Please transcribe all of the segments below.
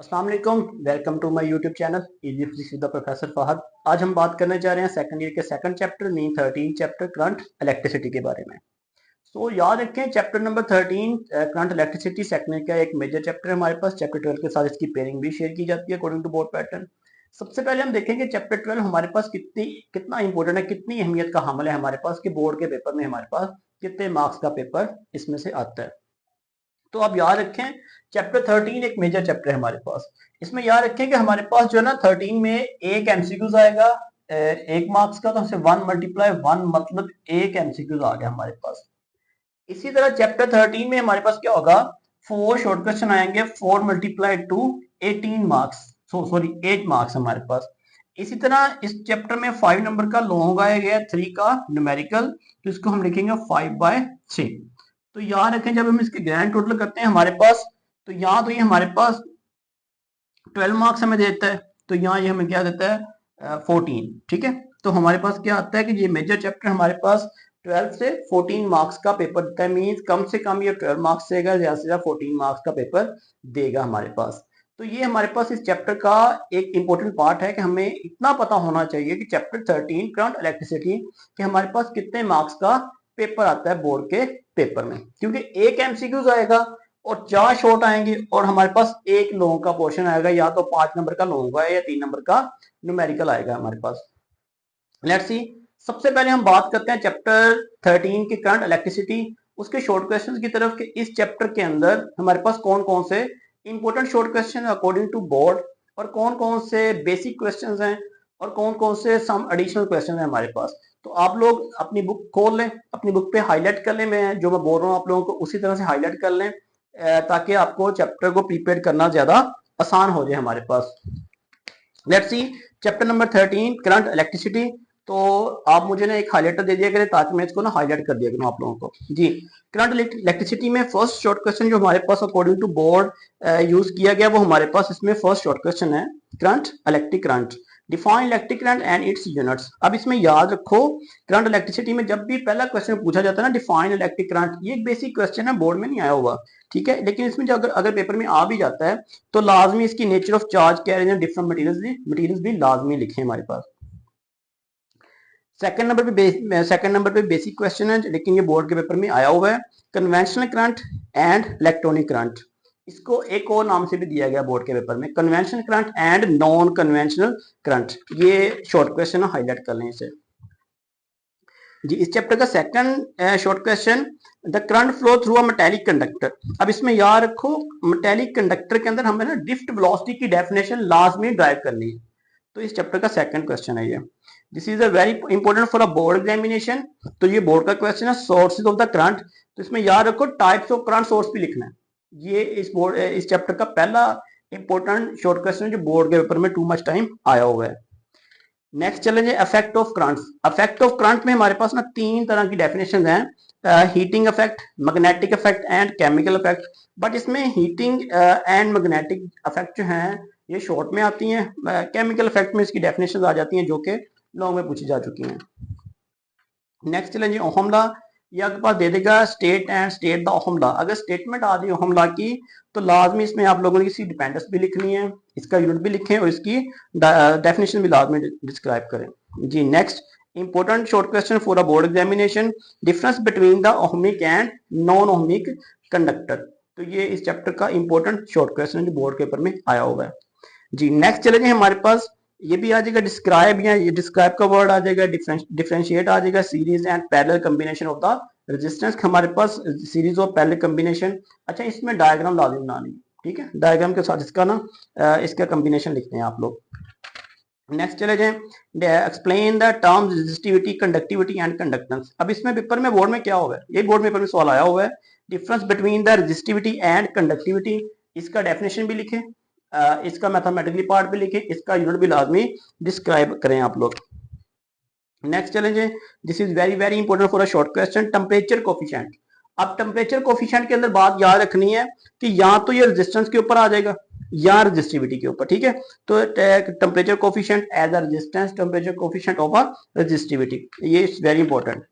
अस्सलाम वालेकुम। Welcome to my YouTube channel easy physics with the professor Fahad. आज हम बात करने जा रहे हैं सेकंड ईयर के second chapter mean 13 chapter current electricity के बारे में। तो याद रखें chapter number 13 current electricity second year का एक मेजर चैप्टर है हमारे पास। चैप्टर 12 के साथ इसकी पेयरिंग भी शेयर की जाती है अकॉर्डिंग टू बोर्ड पैटर्न। सबसे पहले हम देखेंगे चैप्टर 12 हमारे पास कितना इंपॉर्टेंट है, कितनी अहमियत का हामिल है हमारे पास कि बोर्ड के पेपर में हमारे पास कितने मार्क्स का पेपर इसमें से आता है। तो आप याद रखें चैप्टर 13 एक मेजर चैप्टर है हमारे पास। इसमें याद रखें कि हमारे पास जो है ना 13 में एक एमसीक्यूज आएगा एक मार्क्स का। तो हमसे 1 × 1 मतलब एक एमसीक्यूज आ गया हमारे पास। इसी तरह चैप्टर 13 में हमारे पास क्या होगा, 4 शॉर्ट क्वेश्चन आएंगे। 4 × 2 18 मार्क्स, सॉरी 8 मार्क्स हमारे पास। इसी तरह इस चैप्टर में 5 नंबर का लॉन्ग आया गया, 3 का न्यूमेरिकल, तो इसको हम लिखेंगे 5/3। तो याद रखें जब हम इसके ग्रैंड टोटल करते हैं हमारे पास, तो यहाँ तो ये हमारे पास 12 मार्क्स हमें देता है, तो यहाँ ये हमें क्या देता है 14। ठीक है, तो हमारे पास क्या आता है कि ये मेजर चैप्टर हमारे पास 12 से 14 मार्क्स का पेपर देता है। मीन्स कम से कम ये 12 मार्क्स देगा, ज्यादा से ज्यादा 14 मार्क्स का पेपर देगा हमारे पास। तो ये हमारे पास इस चैप्टर का एक इंपॉर्टेंट पार्ट है कि हमें इतना पता होना चाहिए कि चैप्टर 13 करंट इलेक्ट्रिसिटी कि हमारे पास कितने मार्क्स का पेपर आता है बोर्ड के पेपर में। क्योंकि एक एमसीक्यूज आएगा और 4 शॉर्ट आएंगे और हमारे पास एक लॉन्ग का पोर्शन आएगा, या तो 5 नंबर का लॉन्ग आएगा या 3 नंबर का न्यूमेरिकल आएगा हमारे पास। लेट्स सी, सबसे पहले हम बात करते हैं चैप्टर 13 के करंट इलेक्ट्रिसिटी उसके शॉर्ट क्वेश्चंस की तरफ कि इस चैप्टर के अंदर हमारे पास कौन कौन से important short question according to board और कौन कौन से बेसिक क्वेश्चंस हैं और कौन कौन से सम एडिशनल क्वेश्चन हैं हमारे पास। तो आप लोग अपनी बुक खोल लें, अपनी बुक पे हाईलाइट कर लें, मैं जो मैं बोल रहा हूँ आप लोगों को उसी तरह से हाईलाइट कर लें ताकि आपको चैप्टर को प्रिपेयर करना ज्यादा आसान हो जाए हमारे पास। Let's see chapter number 13 current electricity. तो आप मुझे ना एक हाईलाइटर दे दिया करें ताकि मैं इसको ना हाईलाइट कर दिया करूँ आप लोगों को। जी, करंट इलेक्ट्रिसिटी में फर्स्ट शॉर्ट क्वेश्चन जो हमारे पास अकॉर्डिंग टू बोर्ड यूज किया गया वो हमारे पास इसमें फर्स्ट शॉर्ट क्वेश्चन है current electric current, define electric current and it's units. अब इसमें याद रखो करंट इलेक्ट्रिसिटी में जब भी पहला क्वेश्चन पूछा जाता है ना डिफाइन इलेक्ट्रिक करंट, ये एक बेसिक क्वेश्चन है, बोर्ड में नहीं आया हुआ। ठीक है, लेकिन इसमें जो अगर पेपर में आ भी जाता है तो लाजमी इसकी nature of charge carrier different materials भी लाजमी लिखे हमारे पास। सेकंड नंबर पे बेसिक क्वेश्चन है लेकिन ये बोर्ड के पेपर में आया हुआ है, conventional current and electronic current. इसको एक और नाम से भी दिया गया बोर्ड के पेपर में, conventional current and non conventional current. ये शॉर्ट क्वेश्चन है, हाईलाइट कर लें इसे। जी, इस चैप्टर का second short question, the current flow through a metallic conductor. अब इसमें याद रखो मेटेलिक कंडक्टर के अंदर हमें ना ड्रिफ्ट वेलोसिटी की डेफिनेशन लाजमी ड्राइव करनी है। तो इस चैप्टर का सेकंड क्वेश्चन है ये। This is a very important for a board examination. तो ये बोर्ड का क्वेश्चन है, सोर्सेज ऑफ द करंट। तो इसमें याद रखो टाइप्स ऑफ करंट सोर्स भी लिखना है। ये इस चैप्टर का पहला इंपॉर्टेंट शॉर्ट क्वेश्चन जो बोर्ड के पेपर में टू मच टाइम आया हुआ है। नेक्स्ट चैलेंज है effect of current. Effect of current में हमारे पास ना 3 तरह की डेफिनेशन हैं, heating effect, magnetic effect and chemical effect. But इसमें हीटिंग एंड मैग्नेटिक इफेक्ट जो हैं ये शॉर्ट में आती हैं, केमिकल इफेक्ट में इसकी डेफिनेशन आ जाती हैं जो कि लॉन्ग में पूछी जा चुकी हैं। नेक्स्ट चैलेंज है ओहम लॉ। ये आपके पास दे देगा state and state the ohm law. अगर स्टेटमेंट आ रही है ओहम लॉ की तो लाजमी इसमें आप लोगों ने इसकी डिपेंडेंस भी लिखनी है, इसका यूनिट भी लिखें और इसकी डेफिनेशन भी लाजमी डिस्क्राइब करें। जी, next important short question for a board examination, difference between the ohmic and non ohmic conductor. तो ये इस चैप्टर का इंपॉर्टेंट शॉर्ट क्वेश्चन है जो बोर्ड पेपर में आया हुआ है। जी, नेक्स्ट चैलेंज है हमारे पास, ये भी आ जाएगा डिस्क्राइब, या ये डिस्क्राइब का वर्ड आ जाएगा, डिफरेंशिएट आ जाएगा, series and parallel combination of the resistance. हमारे पास सीरीज ऑफ पैरेलल कॉम्बिनेशन। अच्छा, इसमें डायग्राम लाजिम बनानी, ठीक है, डायग्राम के साथ इसका ना इसका कॉम्बिनेशन लिखते हैं आप लोग। नेक्स्ट चले जाएं, explain the terms resistivity, conductivity and conductance. अब इसमें पेपर में बोर्ड में क्या हुआ है, ये बोर्ड में पेपर में सवाल आया हुआ है, difference between the resistivity and conductivity. इसका डेफिनेशन भी लिखें, इसका मैथमेटिकली पार्ट भी लिखें, इसका यूनिट भी लाजमी डिस्क्राइब करें आप लोग। नेक्स्ट चैलेंज है, this is very very important for a short question, temperature coefficient. अब टेम्परेचर कोफिशिएंट के अंदर बात याद रखनी है कि या तो ये रेजिस्टेंस के ऊपर आ जाएगा या रेजिस्टिविटी के ऊपर। ठीक है, तो temperature coefficient as a resistance, temperature coefficient of a resistivity, ये इज वेरी इंपॉर्टेंट।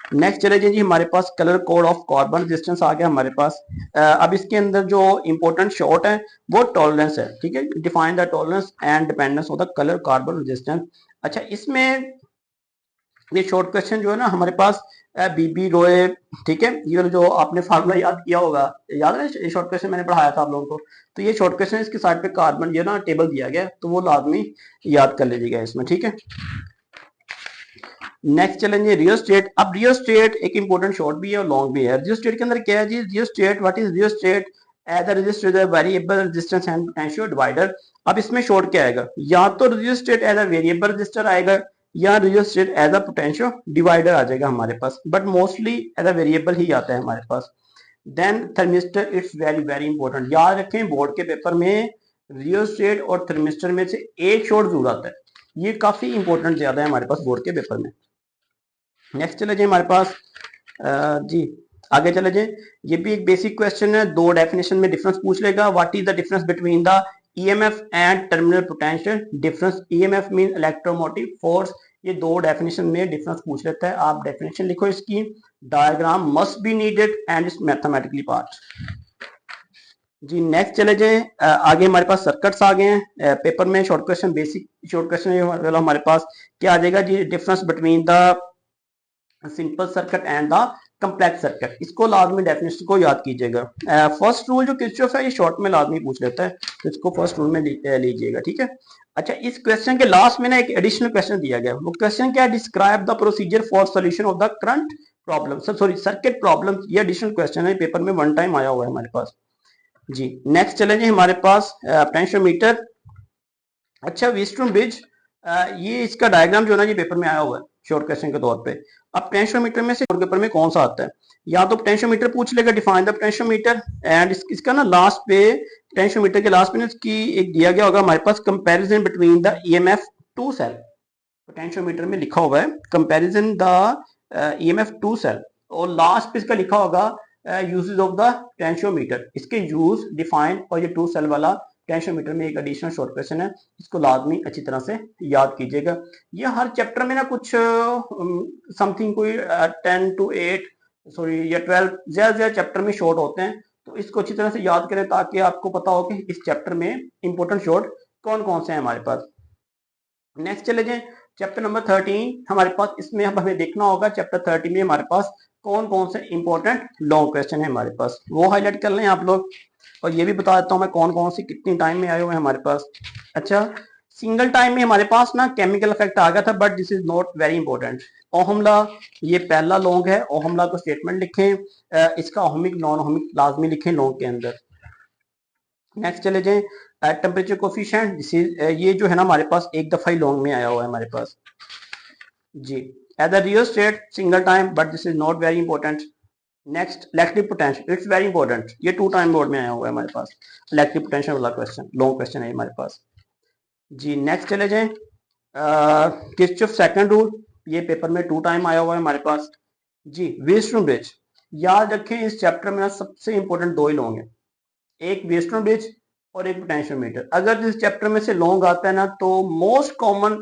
नेक्स्ट चले जी हमारे पास colour code of carbon resistance आ गया हमारे पास। अब इसके अंदर जो इंपॉर्टेंट शॉर्ट है वो टॉलरेंस है, ठीक है। Define the tolerance and dependence of the colour carbon resistance. अच्छा, इसमें ये शॉर्ट क्वेश्चन जो है ना हमारे पास बीबी रोए, ठीक है, ये जो आपने फार्मूला याद किया होगा, याद है ये शॉर्ट क्वेश्चन मैंने पढ़ाया था आप लोगों को। तो ये शॉर्ट क्वेश्चन इसके साइड पे कार्बन ये ना टेबल दिया गया, तो वो लाजमी याद कर लीजिएगा इसमें, ठीक है। नेक्स्ट चलेंगे रियोस्टेट। अब रियोस्टेट एक इंपॉर्टेंट शॉर्ट भी है और लॉन्ग भी है। रियोस्टेट के अंदर क्या है जी, rheostat what is rheostat as a resistor the variable resistance and potential divider. अब इसमें शॉर्ट क्या आएगा, या तो rheostat as a variable resistor आएगा या rheostat as a potential divider आ जाएगा हमारे पास, but mostly as a variable ही आता है हमारे पास। Then thermistor, it's very very important, याद रखें बोर्ड के पेपर में रियोस्टेट और थर्मिस्टर में से एक शॉर्ट जरूर आता है, ये काफी इंपॉर्टेंट ज्यादा है हमारे पास बोर्ड के पेपर में। नेक्स्ट चले जाए हमारे पास जी आगे चले जाए। ये भी एक बेसिक क्वेश्चन है, दो डेफिनेशन में डिफरेंस पूछ लेगा। What is the difference between the EMF and terminal potential difference. EMF mean electromotive force, ये दो डेफिनेशन में डिफरेंस पूछ लेता है। आप डेफिनेशन लिखो इसकी, diagram must be needed and it's mathematically part. जी नेक्स्ट चले जाए आगे हमारे पास सर्किट्स आ गए हैं पेपर में। Short question, basic short question हमारे पास क्या आ जाएगा जी, difference between the simple circuit and the complex circuit. इसको लाजमी डेफिनेशन को याद कीजिएगा। फर्स्ट रूल जो किरचॉफ है ये शॉर्ट में लाजमी पूछ लेता है, तो इसको फर्स्ट रूल में लीजिएगा, ठीक है। अच्छा, इस क्वेश्चन के लास्ट में ना एक एडिशनल क्वेश्चन दिया गया, वो क्वेश्चन क्या है, describe the procedure for solution of the current problem, sorry circuit problem. ये एडिशनल क्वेश्चन है, पेपर में वन टाइम आया हुआ है हमारे पास जी। नेक्स्ट चले जी हमारे पास पोटेंशियोमीटर। अच्छा, व्हीटस्टोन ब्रिज, ये इसका डायग्राम जो है ना ये पेपर में आया हुआ है शॉर्ट क्वेश्चन के तौर पे। अब पोटेंशियोमीटर में से पेपर में कौन सा आता है, या तो पोटेंशियोमीटर पूछ लेगा, डिफाइन द पोटेंशियोमीटर, एंड इसका ना लास्ट पे पोटेंशियोमीटर के लास्ट में इसकी एक दिया गया होगा हमारे पास, comparison between the EMF two cell. Potentiometer में लिखा हुआ है comparison the EMF two cell, और लास्ट पे इसका लिखा होगा यूजेस ऑफ द पोटेंशियोमीटर, इसके यूज डिफाइन, और ये टू सेल वाला पोटेंशियोमीटर में एक एडिशनल शॉर्ट क्वेश्चन है, इसको लाजमी अच्छी तरह से याद कीजिएगा। ये हर चैप्टर में ना कुछ समथिंग कोई 10 to 8 सॉरी या 12 ज्यादा ज्यादा चैप्टर में शॉर्ट होते हैं, तो इसको अच्छी तरह से याद करें ताकि आपको पता हो कि इस चैप्टर में इंपॉर्टेंट शॉर्ट कौन कौन से हैं हमारे पास। नेक्स्ट चले जाए चैप्टर नंबर 13 हमारे पास, इसमें अब हमें देखना होगा चैप्टर 13 में हमारे पास कौन कौन से इंपॉर्टेंट लॉन्ग क्वेश्चन है हमारे पास, वो हाईलाइट कर लें आप लोग। और ये भी बता देता हूँ मैं कौन कौन से कितने टाइम में आए हुए हैं हमारे पास। अच्छा, सिंगल टाइम में हमारे पास ना केमिकल इफेक्ट आ गया था, but this is not very important. ओहमला, ये पहला लॉन्ग है, ओहमला को स्टेटमेंट लिखें, इसका ओहमिक नॉन ओहमिक लाजमी लिखें लॉन्ग के अंदर। नेक्स्ट चले जाएं टेम्परेचर कोफिशिएंट, ये जो है ना हमारे पास एक दफा ही लॉन्ग में आया हुआ है हमारे पास जी। At the rheostat single time, but this is not very important. Next electric potential, it's very important, ये टू टाइम बोर्ड में आया हुआ है हमारे पास, इलेक्ट्रिक पोटेंशियल वाला क्वेश्चन लॉन्ग क्वेश्चन है हमारे पास जी। नेक्स्ट चले जाएं किरचॉफ सेकंड रूल, ये पेपर में टू टाइम आया हुआ है हमारे पास जी। व्हीटस्टोन ब्रिज, याद रखें इस चैप्टर में सबसे इंपॉर्टेंट दो ही लॉन्ग है, एक व्हीटस्टोन ब्रिज और एक पोटेंशियोमीटर। अगर इस चैप्टर में से लॉन्ग आता है ना तो मोस्ट कॉमन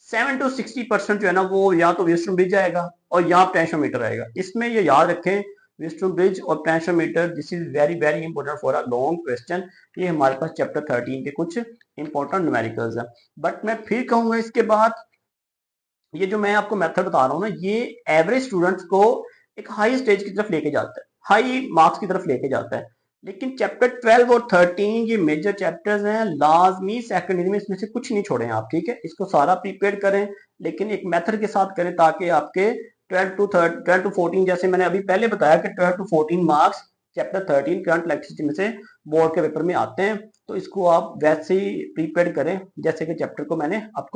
7 to 60% जो है ना वो या तो व्हीटस्टोन ब्रिज आएगा और या पोटेंशियोमीटर आएगा। इसमें ये याद रखें व्हीटस्टोन ब्रिज और potentiometer, this is very very important for a long question. ये हमारे पास चैप्टर 13 के कुछ इंपॉर्टेंट न्यूमेरिकल्स हैं। बट मैं फिर कहूंगा इसके बाद ये जो मैं आपको मेथड बता रहा हूँ ना, ये एवरेज स्टूडेंट्स को एक हाई स्टेज की तरफ लेके जाता है, हाई मार्क्स की तरफ लेके जाता है। लेकिन चैप्टर 12 और 13 ये मेजर चैप्टर्स हैं, लाजमी सेकंड में इसमें से कुछ नहीं छोड़ें आप, ठीक है। इसको सारा प्रिपेयर करें, लेकिन एक मेथड के साथ करें ताकि आपके 12 to 14, जैसे मैंने अभी पहले बताया कि 12 to 14 marks chapter 13 current electricity में से बोर्ड के पेपर में आते हैं। तो इसको आप वैसे ही प्रिपेयर करें जैसे कि चैप्टर को मैंने आपको